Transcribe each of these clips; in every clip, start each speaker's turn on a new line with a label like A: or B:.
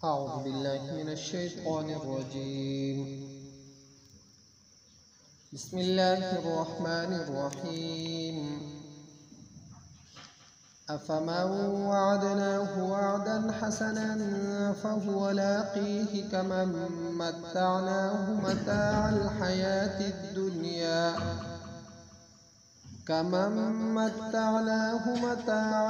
A: أعوذ بالله من الشيطان الرجيم. بسم الله الرحمن الرحيم. أفمن وعدناه وعدا حسنا فهو لاقيه كمن متعناه متاع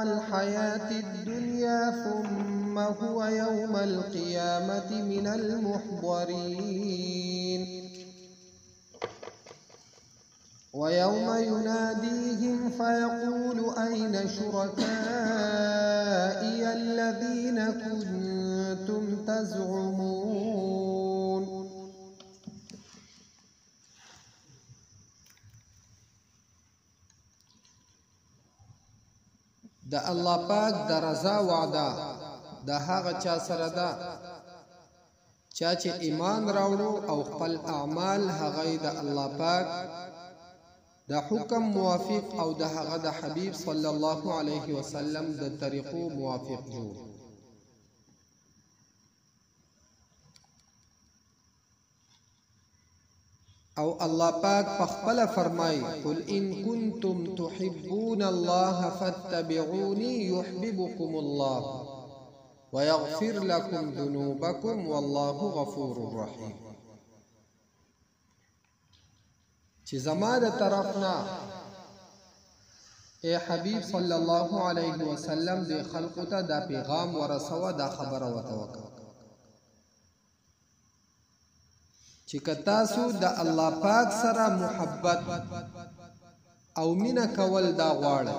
A: الحياة الدنيا ثم هو يوم القيامة من المحضرين. ويوم يناديهم فيقول أين شركائي الذين كنتم تزعمون. د الله پاک د رضا وعده د هغه چا سره ده چا چې ایمان راوړو او خپل اعمال هغه د الله پاک د حکم موافق او د هغه د حبیب صلی الله علیه وسلم د طریقو موافق جوړ. او الله پاک پخپل فرمای قل ان کنتم تحبون الله فاتبعوني يحببكم الله ويغفر لكم ذنوبكم والله غفور رحيم. چې زما د طرفنا اے حبیب صلی الله علیه وسلم د خلقو ته دا پیغام ورسوه، دا خبره وتوکړه چې کتاسو د الله پاک سره محبت او مینا کول دا غواړي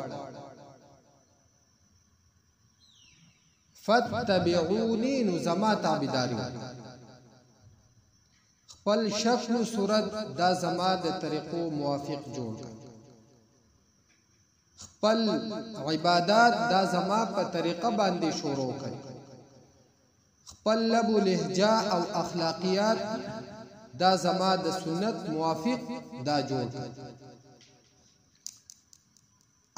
A: فتبعوني نو زما تابعداري خپل شکل و صورت دا زما د طریقو موافق جوړ، خپل عبادات دا زما په طریقه باندې شروع کړي، خپل لب و لهجه او اخلاقیات دا زما د سنت موافق دا جوړ کړي.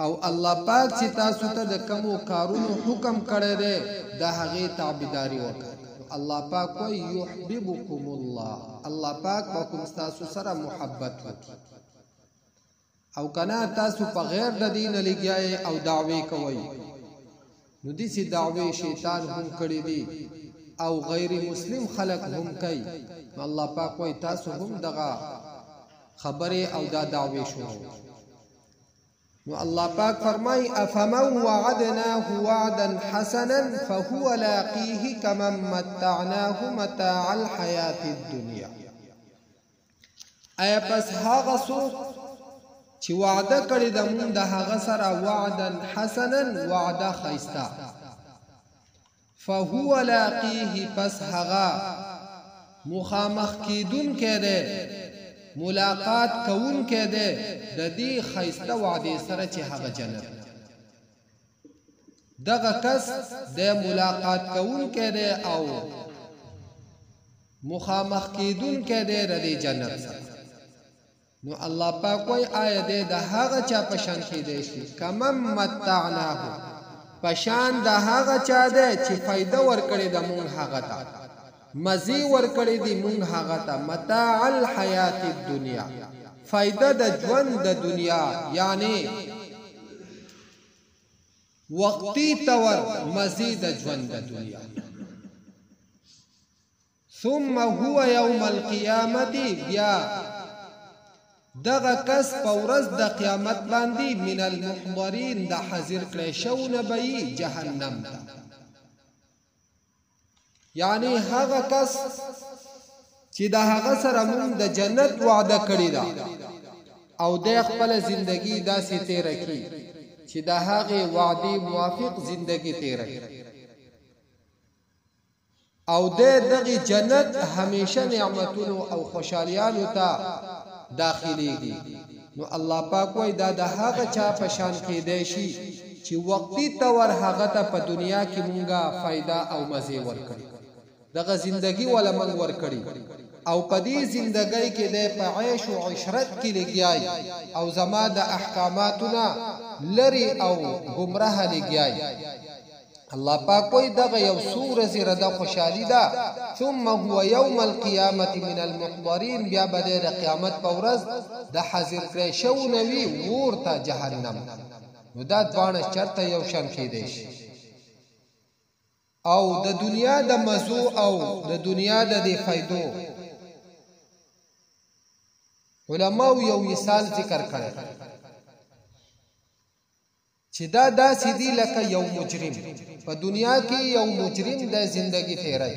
A: او الله پاک چې تاسو ته د کومو کارونو حکم کړی دی د هغې تابعداري وکړئ. الله پاک وایي یحببکم الله، الله پاک به کوم ستاسو سره محبت وکړي. او کنه تاسو په غیر د دین لګیای او دعوی کوي نو داسې دعوی شیطان هم کړی دی او غیر مسلم خلق هم کوي. الله پاک وایي تاسو هم دغه خبره او دا دعوی شروع. نو الله پاک فرمای افمن وعدناه وعدا حسنا فهو لاقيه كمن متعناه متاع الحياة الدنيا. ایا پس هغه څوک چې وعده کړی د مونږ د هغه سره وعدا حسنا وعده خیستا فهو لاقيه پس هغه مخامخ کیدون کړي ملاقات کوون کړي د دې خیسته وعده سره چې هغه جنت دغه کس د ملاقات کوون کړي او مخامخ کیدون کړي د دې جنت سره. نو الله پاک وایي آیا دې د هغه چا په شان کېدی شي کمن متعناه پشان د هغه چا دی چې فائدہ ورکړي د مونږ هغه ته، مزي ورکړي دی مونږ هغه ته متاع الحیات الدنیا، فائدہ د ژوند د دنیا یعنی وقتی طور مزید ژوند د دنیا. ثم هو یوم القیامت بیا دغه کس په ورځ د قیامت باندې من المحضرین د حاضر کړی شو نه به جهنم ته. یعنی هغه کس چې د هغه سره مونږ د جنت وعده کړی ده او د خپل زندگی داسې تیر کړي چې د هغه وعده موافق زندگی تیر کړي او د دغه جنت همیشه نعمتونو او خوشالیانو ته داخليږي. نو الله پاک وایي دا د هغه چا په شان کېدی شي چې وقتی طور هغه ته په دنیا کې مونږه فائدہ او مزه ورکړي، دغه زندگی ولا من ورکړي او په دې زندګۍ کې د عيش او عشرت کې لګیای او زما د احکاماتونه لري او گمراه لګیای. الله پاک کوئی دغه یو سوره زیره د خوشحالي ده ثم هو يوم القيامه من المحضرين بیا به د قیامت په ورځ د حاضر کړی شو نوی ورته جهنم نو دا دوانه چرته یو شان کېدی شي او د دنیا د مزو او د دنیا د فائدو علماء یو مثال ذکر کړي چې دا داسې دی لکه یو مجرم په دنیا کې یو مجرم د زندگی تیرای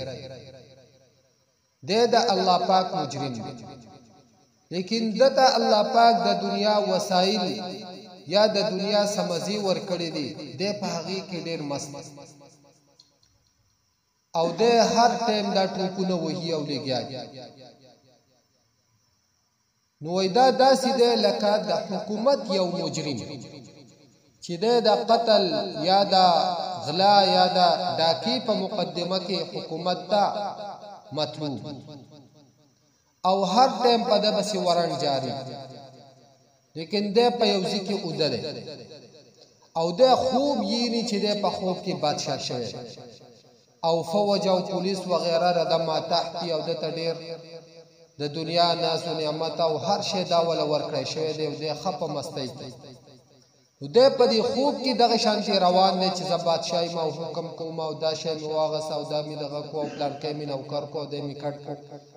A: د الله پاک مجرم دی لیکن دته الله پاک د دنیا وسایل یا د دنیا سمزي ور کړی دی د پاغي کې ډیر مست او د هر ټیم دا ټوپونه وਹੀ او لګیا نو دا داسې دی لکه د حکومت یو مجرم چې د قتل یا د غلا یا د ډاکی په مقدمه کې حکومت ته مطلوب او هر ټیم په دغه بس ورن جاری لیکن د په یو ځکه اوده او د خوب یینی چې د په خوب کې بادشاہ شوی او فوج او پولیس وغیرہ د ما تحت او د تډیر د دنیا ناس او نعمت او هر شی دا ول ورکړی شوی دی د خپ مستی د په دې خوب کې دغه شانتي روان دي چې زبات شای ما حکم کوم او دا شی نو واغه سودا می دغه کو پلان کې می نو کار کو د می کټ کو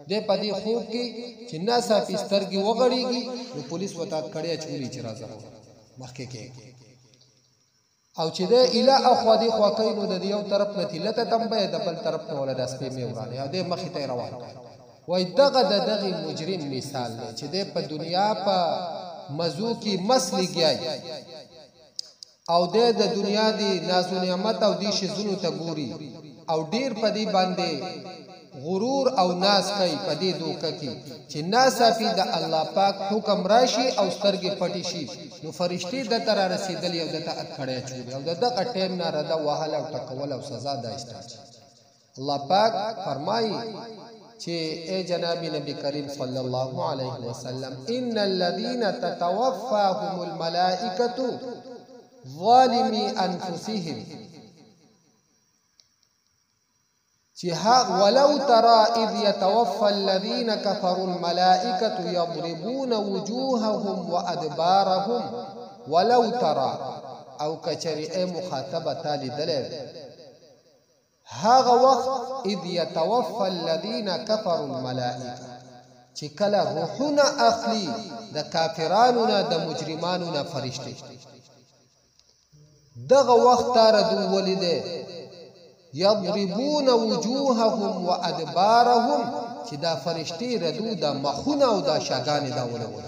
A: د په دې خوب کې چې ناسا پسترګي وغړیږي نو پولیس وتا کړی چوری چې راځه مخکې کې او چې د اله اخو دي خو کینو د یو طرف نه تلته تمبه د بل طرف نه ولدا سپې می ورانه او د مخې ته روان وای دغه دغه مجرم مثال دی چې د په دنیا په مزو کې مسلګي او د دنیا دی ناز و نعمت او دی شزونو ته ګوري او ډیر پدی باندې غرور او ناس کوي پدی دوکه کې چې ناصافي د الله پاک حکم راشي او سترګې پټي شي نو فرشتي د تر رسیدل یو د ته کړه چوي او دغه ټیم نه رده وهله او ټکول او سزا داشته الله پاک فرمایي چې اے جناب نبی کریم صلی الله علیه وسلم ان الذين تتوفاهم الملائکه ظالمی انفسهم ولو ترى اذ يتوفى الذين كفروا الملائكه يضربون وجوههم وادبارهم ولو ترى او کچری اے مخاطبه تالی دلیل هاغه وخت اذ يتوفى الذين كفروا الملائكه چې کله روحونه اخلي د کافرانو نه د مجرمانو نه فرشتي دغه وخت ردو ولیده یضربون وجوههم وادبارهم چې دا فرشتي ردو د مخونه او د شاګانې دا ولول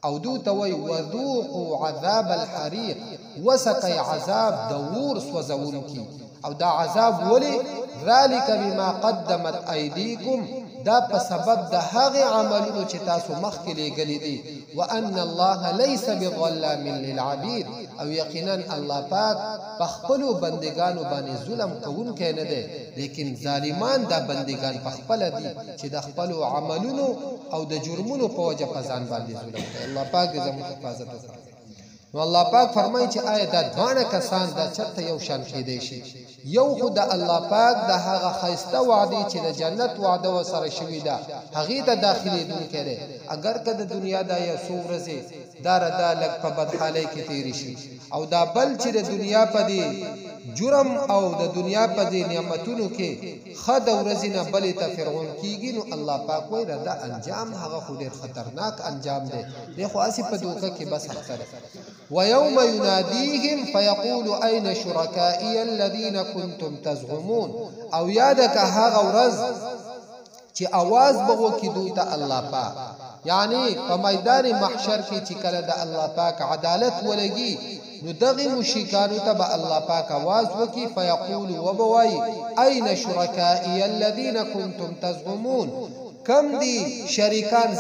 A: او دو توي وذوقوا عذاب الحريق وسقي عذاب دور سوزون کی او دا عذاب ولی ذلك بما قدمت ايديكم دا په سبب د هغه عملونو چې تاسو مخکې لګلې دي وان الله ليس بظلام للعبيد او یقینا الله پاک په خپل بندگانو باندې ظلم کوونکی نه دی لیکن ظالمان دا بندگان په خپل دي چې د خپل عملونو او د جرمونو په وجه په ځان باندې ظلم کوي الله پاک دې زموږ حفاظت وکړي نو الله پاک فرمایي چې آیا دا دوانه کسان دا چرته یو شان کېدی شي یو خود الله پاک د هغه خیسته وعده چې د جنت وعده وسره شوی دا هغه ته داخلي دن کړي اگر کده دنیا دا یو سورزه دار دا لګ په بدحالۍ کې تیری شي او دا بل چې د دنیا په دی جرم او د دنیا په دی نعمتونو کې خد ورزنه بل ته فرعون کیږي نو الله پاک وایي دا انجام هغه خو ډیر خطرناک انجام دی خو اسی په دوکه کې بس اختر ويوم يناديهم فيقول اين شركائي الذين كنتم تزعمون او یادک هغه ورځ چې आवाज بغو کې دوی ته الله پاک یعنی په میدان محشر کې چې کله د الله پاک عدالت ولګي نو دغه مشرکانو ته به الله پاک आवाज وکي فيقول وبوي اين شركائي الذين كنتم تزعمون کم دي شریکان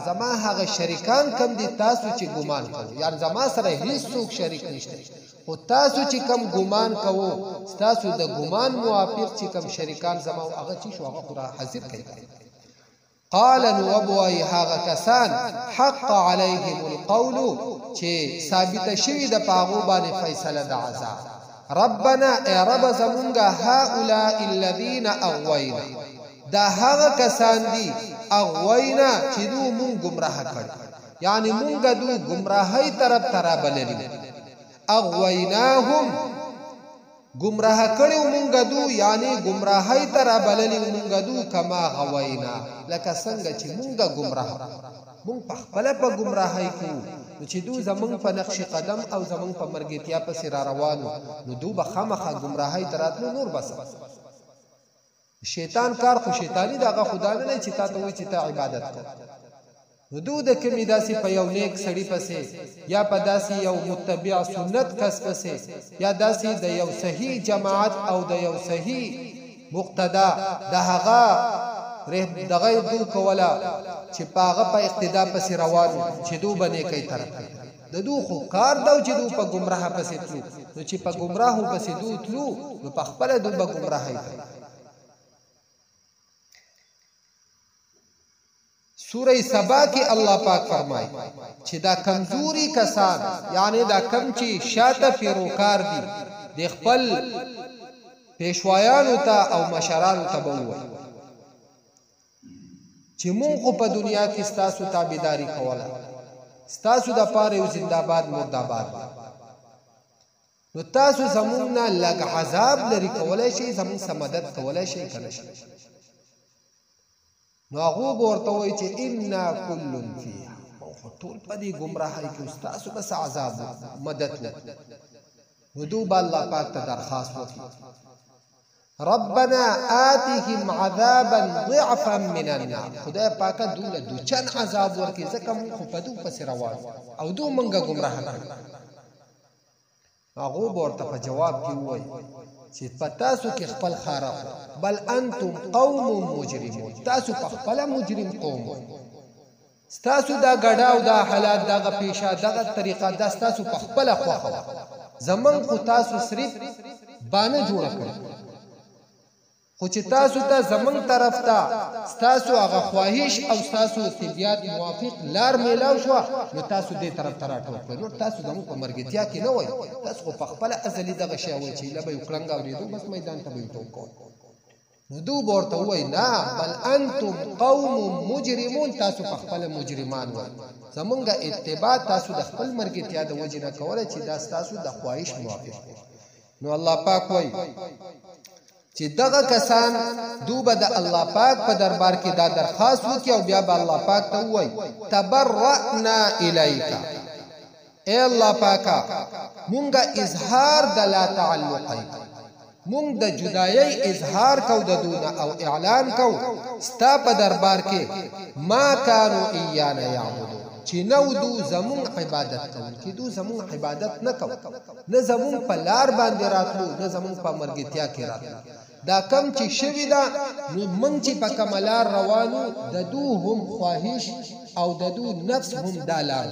A: زما هغه شریکان کم دي تاسو چې ګمان کوئ یعنی زما سره هیڅ څوک شریک نشته او تاسو چې کم ګمان کوو تاسو د ګمان موافق چې کم شریکان زما هغه چې شو هغه قرآن حاضر کوي قال نوبوي هغه کسان حق عليهم القول چې ثابت شوی د پاغو باندې فیصله د عذاب ربنا اے رب زمونگا هؤلاء الذین اغوینا دا هغه کسان دي اغوینا چې دو مون گمراه کړ یعنی مونږ دو گمراهی طرف ترابللی اغویناهم گمراه کړو مونږ دو یعنی گمراهی ترابللی مونږ دو کما غوینا لکه څنګه چې مونږ گمراه مونږ په خپل په گمراهی کې نو چې دو زمونږ په نقش قدم او زمونږ په مرګتیا په سر روانو نو دو به خامخا گمراهی تراتلو نور بس شیطان کار خو شیطانی دغه خدا نه چې تا ته وایي چې تا عبادت کوي نو دو د کمی داسې په یو نیک سړی پسې یا په داسې یو متبع سنت کس پسې یا داسې د یو صحیح جماعت او د یو صحیح مقتدا د هغه دغه دو کولا چې پاغه په اقتدا پسې روانو چې دو بنې کوي طرف د دو خو کار دو چې دو په گمراه پسې تلو نو چې په گمراهو پسې دو تلو نو په خپل دو په گمراهی سورہ سبا کی اللہ پاک فرمائی چې دا کمزوری کسان یعنی دا کم چې شاته پیروکار دي د خپل پیشوایانو ته او مشرانو ته بووي چې مونږ په دنیا کې ستاسو تابعداري کوله ستاسو د پاره یو زنده‌باد مرده‌باد نو تاسو زمونږ نه لږ عذاب لري کولای شي زمونږ سره مدد کولای شي کنه نو هغه ورته وایي چې انا کل فیها ټول په دې گمراهۍ کې تاسو بس عذاب مدد نو دوی الله پاک ته درخواست وکړي ربنا آتهم عذابا ضعفا من النار خدای پاک دوله دوچن عذاب ورکړي ځکه موږ خو په دوی پسې روان او دوی موږ گمراه کړي هغه ورته په جواب کې وایي چې پتاسو کې خپل خارق بل انتم قوم مجرمون تاسو په خپل مجرم قوم تاسو دا غډاو دا حالات دا پیشا دا طریقه دا تاسو په خپل خوخه زمون خو تاسو صرف باندې جوړ کړ خو چې تاسو ته زمون طرف ته تاسو هغه خواهش او تاسو طبيعت موافق لار میلاو شو نو تاسو دې طرف ته راټول کړئ نو تاسو زمون په مرګتیا کې نه وای تاسو په خپل ازلی دغه شی وای چې لبه وکړنګ اوریدو بس میدان ته ویټو کو نو دو ورته وای نه بل انتم قوم مجرمون تاسو په خپل مجرمان وای زمونږه اتباع تاسو د خپل مرګتیا د وجې نه کوله چې دا تاسو د خواهش موافق نو الله پاک وای چې دغه کسان دوبه د الله پاک په دربار کې دا درخواست وکي او بیا به الله پاک ته وایي تبرأنا الیک اے الله پاکا مونږه اظهار د لا تعلق مونږ د جدایي اظهار کو د دونه او اعلان کو ستا په دربار کې ما کانوا ایانا یعبدون چې نو دو زمون عبادت کوي چې دو زمون عبادت نه کوي نه زمون په لار باندې راتلو نه زمون په مرګتیا کې راتلو دا کم چې شوی دا نو من چې په کملار روانو د دو هم خواهش او د دو نفس هم دالار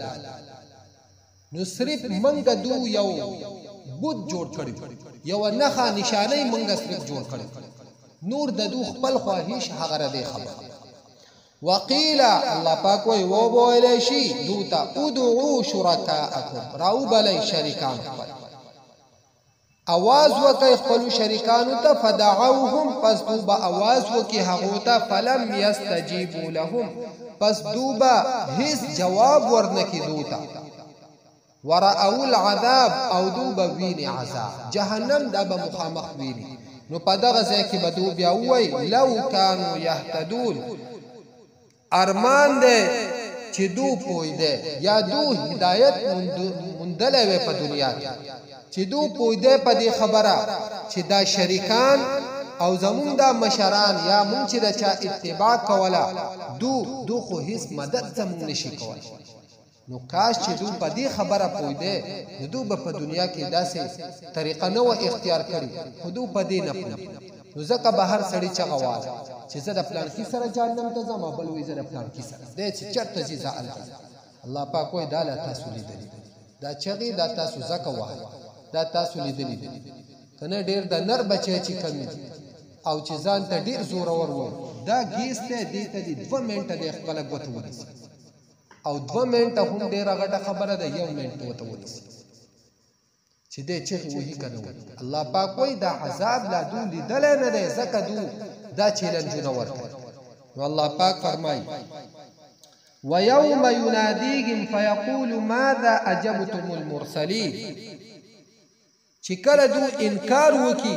A: نو صرف منګ دو یو بود جوړ کړی یو نخا نشانه منګ صرف جوړ کړی نور د دو خپل خواهش هغه ردی خبر وقیل الله پاک وی و بوله شي دوتا ادعوا شرکاءکم راو بلای شریکان आवाज وکي خپل شریکانو ته فدعوهم پس دوبا आवाज وکي هغه ته فلم يستجيبوا لهم پس دوبا هیڅ جواب ورنکي دوتا ورأوا العذاب او دوبا ویني عذاب جهنم دا به مخامخ ویني نو په دغه ځای کې به دو بیا وای لو كانوا يهتدون ارمان دې چې دو پوي دې یا دو هدایت مندلې په دنیا کې چې دو پوی دې په دې خبره چې دا شریکان او زمون دا مشران یا مونږ چې دا چا اتباع کوله دو خو هیڅ مدد زمون نشي کولای نو کاش چې دو په دې خبره پوی دې نو دو په دنیا کې داسې طریقه نو اختیار کړي خو دو په دې نه پوي نو ځکه بهر سړی چغوال چې زه د پلان کې سره جهنم ته ځم بل وې زه د پلان کې سره دې چې چرته چې زال الله پاک وې داله تاسو لیدلی دا چغي دا تاسو زکه وای دا تاسو لیدلی کنه ډیر د نر بچی چې کمی او چې ځان ته ډیر زور اور و دا گیسته دې ته 2 منټه د خپل غوته ونیسي او 2 منټه هم ډیر غټه خبره ده 1 منټ وته ونیسي چې دې چغې وهي که نه وهي الله پاک وایي دا عذاب لا دو لیدلی نه دی ځکه دو دا چیلنجونه ورکوي نو الله پاک فرمایي ويوم يناديهم فيقول ماذا أجبتم المرسلين چې کله دو انکار وکي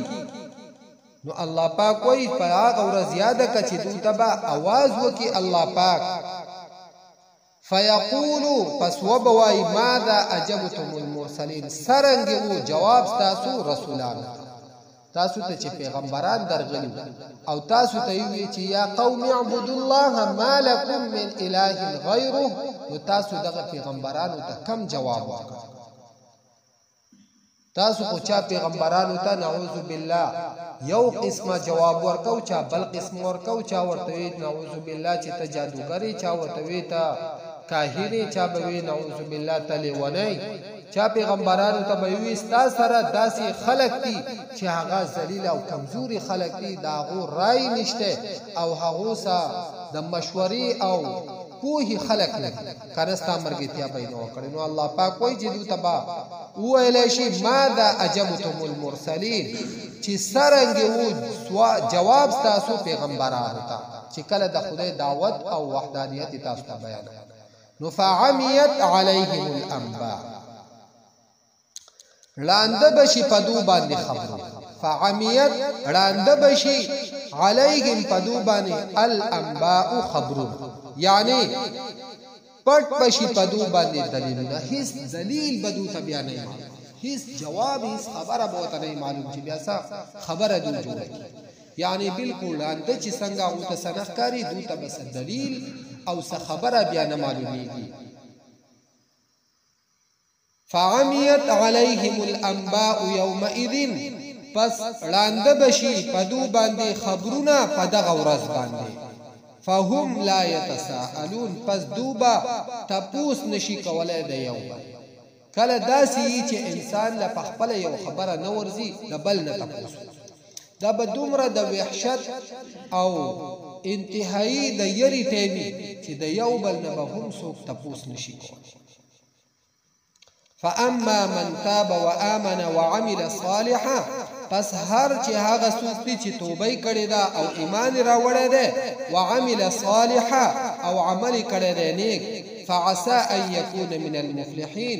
A: نو الله پاک وایي په هغه ورځ یاده که چې دو ته به اواز وکي الله پاک فیقولو پس وبوای ماذا اجبتم المرسلین سرنګ وو جواب تاسو رسولان تاسو ته چې پیغمبران درغلي او تاسو ته وی چې یا قوم اعبدوا الله ما لكم من اله غیره نو تاسو دغه پیغمبرانو ته کم جواب ورکړ تاسو خو چا پیغمبرانو ته نعوذ بالله یو قسمه جواب ورکو چا بل قسم ورکو چا ورته نعوذ بالله چې ته جادوګری چا ورته وی ته کاهینی چا بوی نعوذ بالله تلیونی چا پیغمبرانو ته بوی ستا سره داسې خلق دي چې هغه ذلیل او کمزوري خلق دي دا غو رای نشته او هغه سره د مشورې او پوهی خلق نه کنه ستا مرګتیا بینو کړي نو الله پاک وایي چې دوی تبا ویل شي ماذا اجبتم المرسلین چې سرنګ وو جواب تاسو پیغمبرانو ته چې کله د خدای دعوت او وحدانیت تاسو ته بیان نو فعمیت علیهم الانباء لاند بشي پدو باندې خبرو فعمیت لاند بشي علیهم پدو باندې الانباء خبرو یعنی پټ بشي پدو باندې دلیلونه هیڅ دلیل بدو ته بیان نه هیڅ جواب هیڅ خبره بوته نه معلوم چې بیا خبره دوی جوړه یعنی بالکل لاند چې څنګه او ته سنخکاری دوی ته بس دلیل او څه خبره بیا نه معلومیږي فعمیت علیهم الانباء یومئذ پس لاند بشي پدو باندې خبرونه پدغه ورځ باندې فهم لا يتساءلون پس دوبا تپوس نشي کولای د یو کله داسي چې انسان له خپل یو خبره نه ورزي د بل نه تپوس دا به دومره د وحشت او انتهایی د یری ټیمی چې د یو بل نه به هم څوک تپوس نشي کولی فاما من تاب وآمن وعمل صالحا پس هر چې هغه څوک دی چې توبه کړي دا او ایمان راوړی دی وعمل صالحا او عمل کړي دی نیک فعسى ان يكون من المفلحين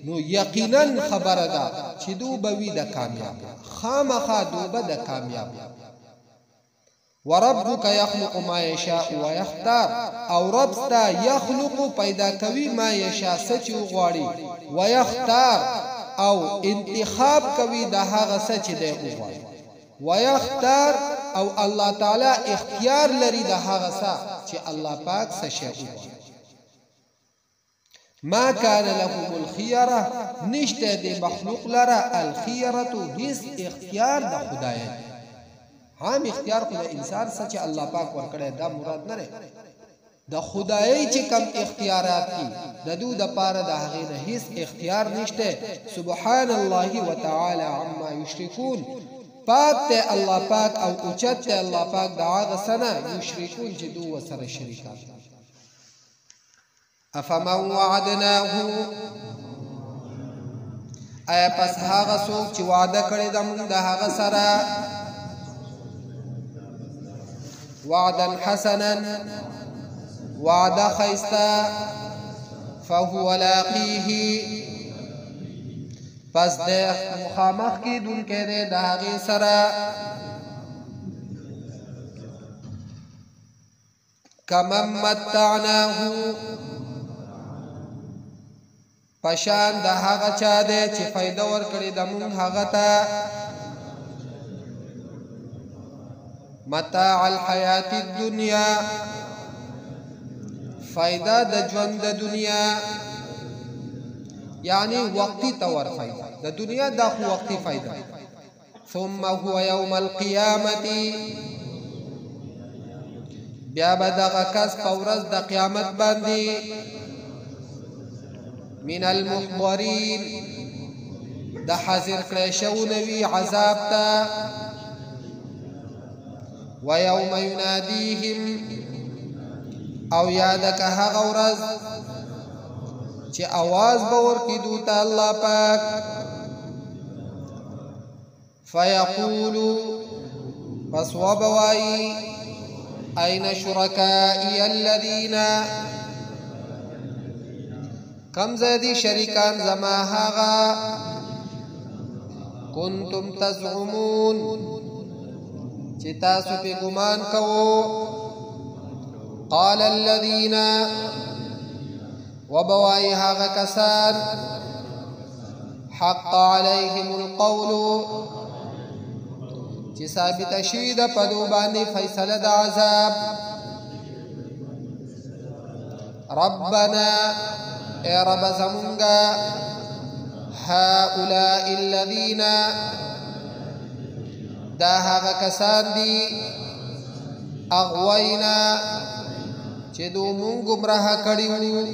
A: نو یقینا خبر ده چې دوی به وي د کامیاب خامخا دوی به د کامیاب وربك يخلق ما يشاء ويختار او رب ستا يخلق پیدا کوي ما يشاء سچ غواړي ويختار او انتخاب کوي د هغه سچ دی غواړي ويختار او الله تعالی اختیار لري د هغه څه چې الله پاک څه شي ما كان لهم الخيره نشته د مخلوق لره الخيره هیڅ اختیار د خدای عام اختیار خو د انسان سچ الله پاک ورکړی دا مراد نه د خدای چې کم اختیارات دي د دوی د پاره د هغه نه هیڅ اختیار نشته سبحان الله وتعالى عما يشركون پاک ته الله پاک او اوچت ته الله پاک د هغه سنه یشرکون چې دوی سره شریکان افمن وعدناه ایا پس هغه څوک چې وعده کړی د موږ د هغه سره وعدا حسنا وعده خیستا فهو لاقیه پس د مخامخ کی دن کې د هغه سره کمن متعناه پشان د هغه چا دی چې فائدہ ورکړي د مونږ هغه ته متاع الحیات الدنیا فائدہ د ژوند د دنیا یعنی وقتی طور فائدہ د دنیا دا خو وقتی فائدہ ثم هو يوم القيامه بیا به دغه کس په ورځ د قیامت باندې من المحضرين دا حاضر کړی شو نوی عذاب تا ويوم يناديهم او یادک هغه ورځ چې आवाज به ورکړي دوی ته الله پاک فیقولو پس وبوائی این شرکائی الذین کم زیدی شریکان زما هاغا کنتم تزعمون چی تاسو پی گمان کو قال الذین وبوائی هاغا کسان حق علیهم القول چی ثابت شوی دا پدو باندې فیصله د عذاب ربنا اے رب زمونگا هؤلاء الذین دا هاغا کسان دی اغوینا چی دو مون گمراہ کڑیو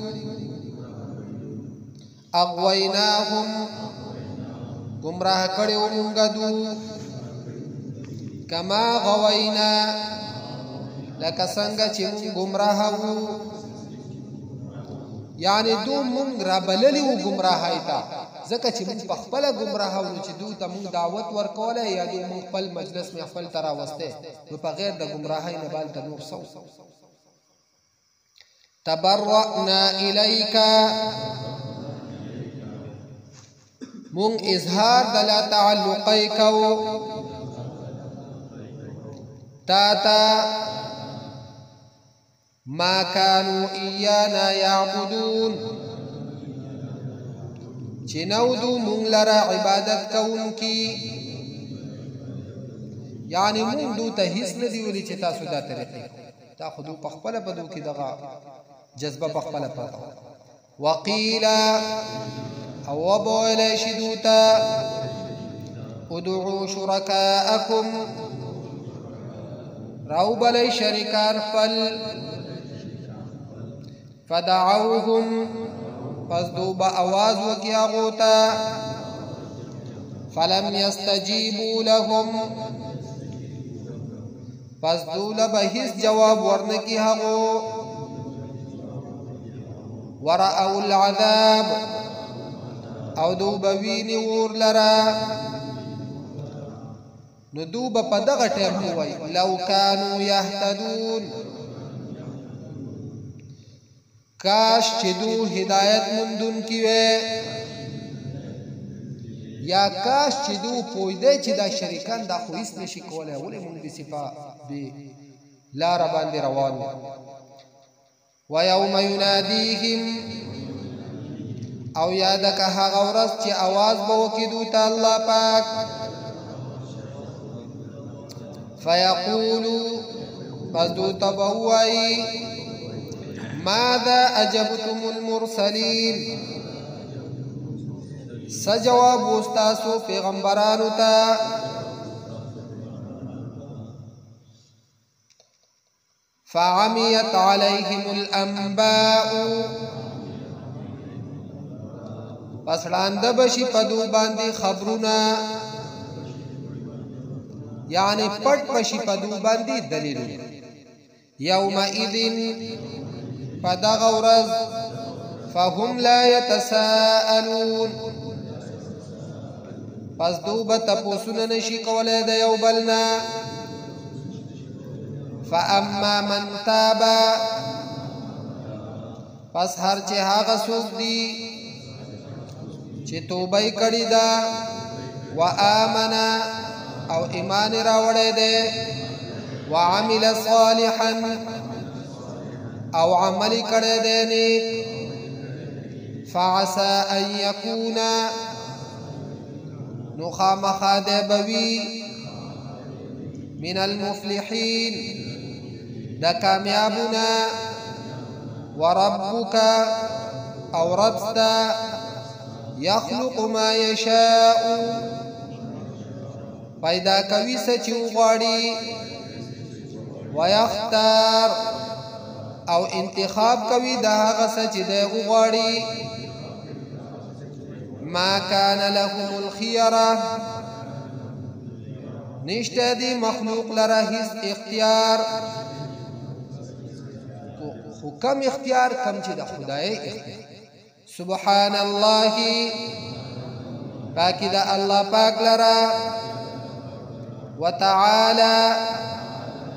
A: اغویناهم گمراہ کڑیو مونگا دو کما غوینا لکه څنګه چې مونږ گمراه وو یعنی دو مونږ را بللی وو گمراهۍ ته ځکه چې مونږ په خپله گمراه وو چې دو ته مونږ دعوت ورکولی یا دو مونږ خپل مجلس محفل ته راوستی نو په غیر د گمراهۍ نه بالته نور سو تبرأنا الیک مونږ اظهار د لا تعلقی کو تاتا ما كانوا إيانا يعبدون چنودو مونگ لرا عبادت کون کی یعنی مونگ دو تا حس ندیولی چه تاسو دا طریقی تا خودو پخپل بدو کی دغا جذبه پخپل پتا وقیلا او وبو الیشی دوتا ادعو شرکاءکم راو بلی شرکان فل فدعوهم پس دو با آواز وکی آغوتا فلم يستجیبوا لهم پس دو لبا حس جواب ورنکی حقو ورأو العذاب او دو بوینی ور لرا ندوب پا دغا ٹیم ہوئی لو کانو یهتدون کاش چی دو ہدایت مندن کیوے یا کاش چی دو پویدے چی دا شریکان دا خویس نشی کولے ولی من بی صفا بی لار باندی روان ویوم ینادیهم او یادک ها غورس چی آواز بوکی دوتا اللہ پاک فيقولوا فدو تبوي ماذا أجبتم المرسلين سجواب استاسو پیغمبرانو تا فعميت عليهم الأنباء پس لاند بشی پدو باندی خبرنا یعنی پٹ پشی پدو باندی دلیل یومئذ پدغ ورز فهم لا يتساءلون پس دو بتپوسون نشی قوله دا یو بلنا فاما من تابا پس هر چه هاغ سوز دی چه توبی کری دا و آمنا او ایمان راوڑے دے وعمل صالحا او عمل کرے دے نیک فعسى ان يكون نخامخا دے بوی من المفلحین دا کامیابنا وربك او ربستا يخلق ما يشاء پیدا کوي سچو غواړي ويختار او انتخاب کوي دا هغه سچ دی غواړي ما كان لهم الخيره نشته دی مخلوق لره هیڅ اختیار حکم اختیار کم چې د خدای اختیار سبحان الله پاکی دا الله پاک لرا وتعالى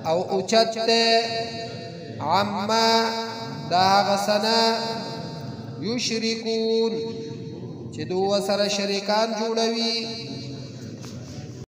A: او اوچت عما دا غسنا یشرکون چې دو سره شریکان جوړوي